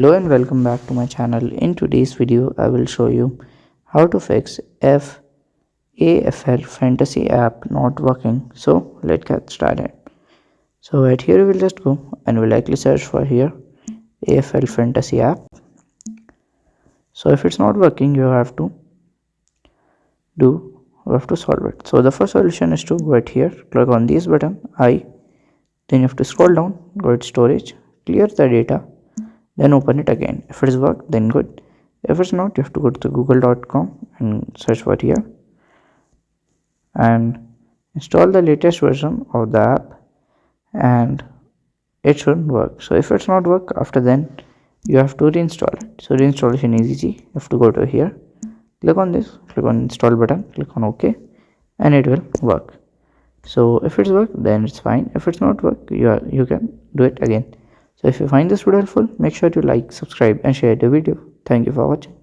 Hello and welcome back to my channel. In today's video, I will show you how to fix AFL fantasy app not working. So let's get started. So right here, we will just go and we'll likely search for here AFL fantasy app. So if it's not working, you have to solve it. So the first solution is to go right here, click on this button then you have to scroll down, go to storage, clear the data, then open it again. If it's worked, then good. If it's not, you have to go to google.com and search for here and install the latest version of the app, and it should work. So if it's not work, after then you have to reinstall it. So reinstallation is easy. You have to go to here, click on this, click on install button, click on OK, and it will work. So if it's work, then it's fine. If it's not work, you can do it again. So if you find this video helpful, make sure to like, subscribe and share the video. Thank you for watching.